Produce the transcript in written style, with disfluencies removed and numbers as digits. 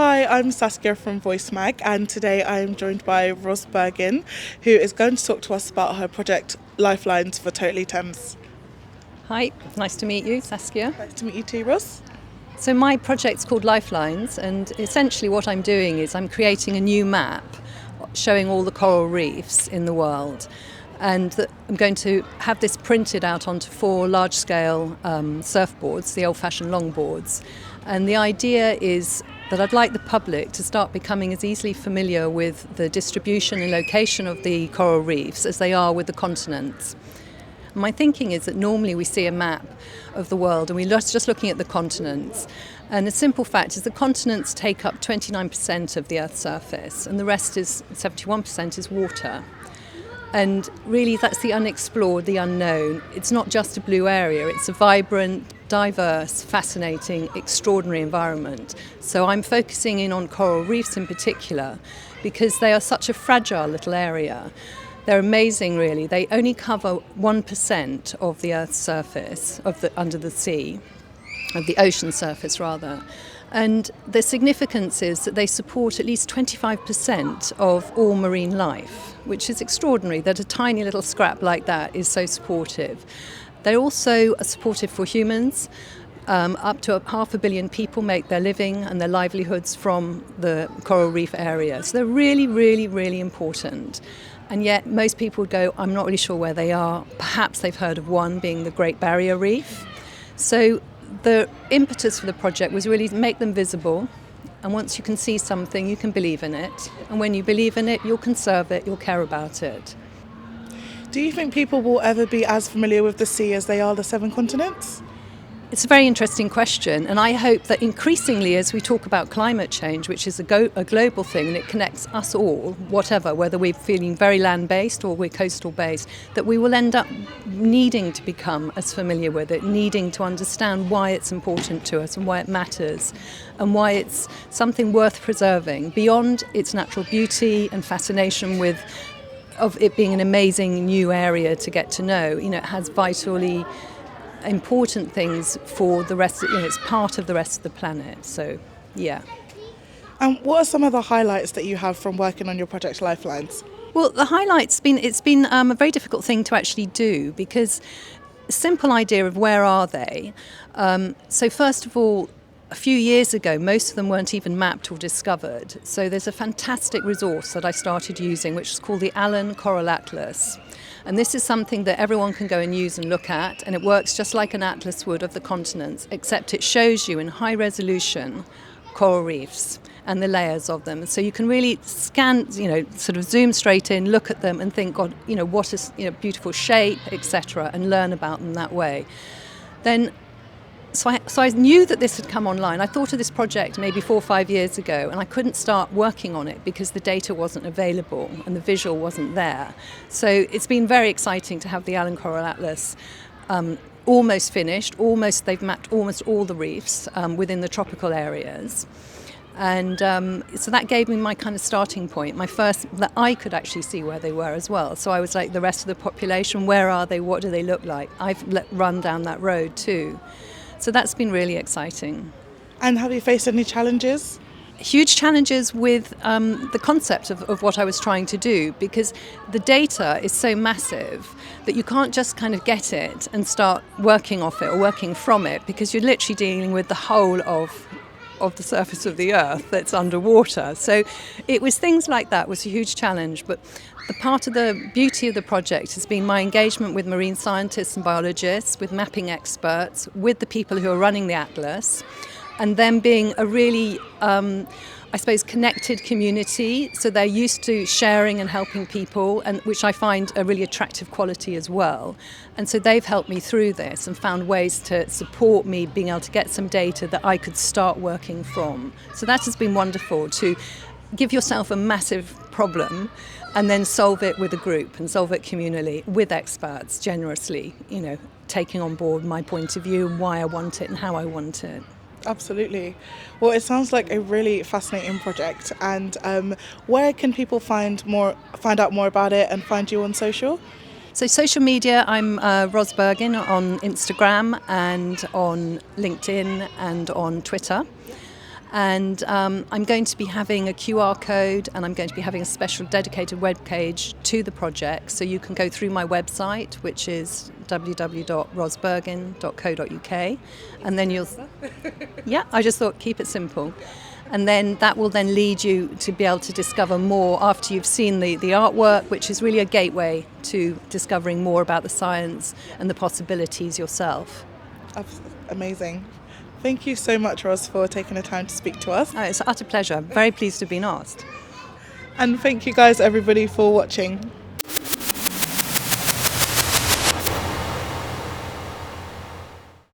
Hi, I'm Saskia from Voice Mag, and today I am joined by Ros Bergin, who is going to talk to us about her project Lifelines for Totally Thames. Hi, nice to meet you, Saskia. Nice to meet you too, Ros. So my project's called Lifelines, and essentially what I'm doing is I'm creating a new map showing all the coral reefs in the world. And I'm going to have this printed out onto 4 large-scale surfboards, the old-fashioned longboards. And the idea is that I'd like the public to start becoming as easily familiar with the distribution and location of the coral reefs as they are with the continents. My thinking is that normally we see a map of the world and we're just looking at the continents. And the simple fact is the continents take up 29% of the Earth's surface and the rest is 71% is water. And really that's the unexplored, the unknown. It's not just a blue area, it's a vibrant, diverse, fascinating, extraordinary environment. So I'm focusing in on coral reefs in particular because they are such a fragile little area. They're amazing, really. They only cover 1% of the Earth's surface, under the sea, of the ocean surface, rather. And the significance is that they support at least 25% of all marine life, which is extraordinary that a tiny little scrap like that is so supportive. They also are supportive for humans. Up to 500 million people make their living and their livelihoods from the coral reef area. So they're really, really, really important. And yet most people would go, I'm not really sure where they are. Perhaps they've heard of one being the Great Barrier Reef. So the impetus for the project was really to make them visible. And once you can see something, you can believe in it. And when you believe in it, you'll conserve it, you'll care about it. Do you think people will ever be as familiar with the sea as they are the 7 continents? It's a very interesting question, and I hope that increasingly as we talk about climate change, which is a global thing and it connects us all, whatever, whether we're feeling very land-based or we're coastal-based, that we will end up needing to become as familiar with it, needing to understand why it's important to us and why it matters and why it's something worth preserving beyond its natural beauty and fascination of it being an amazing new area to get to know. You know, it has vitally important things for the rest, it's part of the rest of the planet, so yeah. And what are some of the highlights that you have from working on your project Lifelines? Well, the highlights, it's been a very difficult thing to actually do because a simple idea of where are they. So first of all, a few years ago, most of them weren't even mapped or discovered. So there's a fantastic resource that I started using, which is called the Allen Coral Atlas. And this is something that everyone can go and use and look at, and it works just like an atlas would of the continents, except it shows you in high resolution coral reefs and the layers of them. So you can really scan, sort of zoom straight in, look at them and think, God, what is, beautiful shape, etc., and learn about them that way. Then So I knew that this had come online. I thought of this project maybe 4 or 5 years ago, and I couldn't start working on it because the data wasn't available and the visual wasn't there. So it's been very exciting to have the Allen Coral Atlas almost finished. They've mapped almost all the reefs within the tropical areas. And so that gave me my kind of starting point, that I could actually see where they were as well. So I was like, the rest of the population, where are they? What do they look like? I've run down that road too. So that's been really exciting. And have you faced any challenges? Huge challenges with the concept of what I was trying to do, because the data is so massive that you can't just kind of get it and start working off it or working from it, because you're literally dealing with the whole of the surface of the Earth that's underwater. So it was things like that was a huge challenge. But the part of the beauty of the project has been my engagement with marine scientists and biologists, with mapping experts, with the people who are running the atlas, and them being a really, connected community. So they're used to sharing and helping people, and which I find a really attractive quality as well. And so they've helped me through this and found ways to support me being able to get some data that I could start working from. So that has been wonderful, to give yourself a massive problem and then solve it with a group and solve it communally with experts generously, taking on board my point of view and why I want it and how I want it. Absolutely. Well, it sounds like a really fascinating project. And where can people find out more about it and find you on social? So social media, I'm Ros Bergin on Instagram and on LinkedIn and on Twitter. And I'm going to be having a QR code, and I'm going to be having a special dedicated web page to the project, so you can go through my website, which is www.rosbergen.co.uk, and then you'll I just thought keep it simple. And then that will then lead you to be able to discover more after you've seen the artwork, which is really a gateway to discovering more about the science and the possibilities yourself. Amazing. Thank you so much, Ros, for taking the time to speak to us. Oh, it's an utter pleasure. I'm very pleased to have been asked. And thank you guys, everybody, for watching.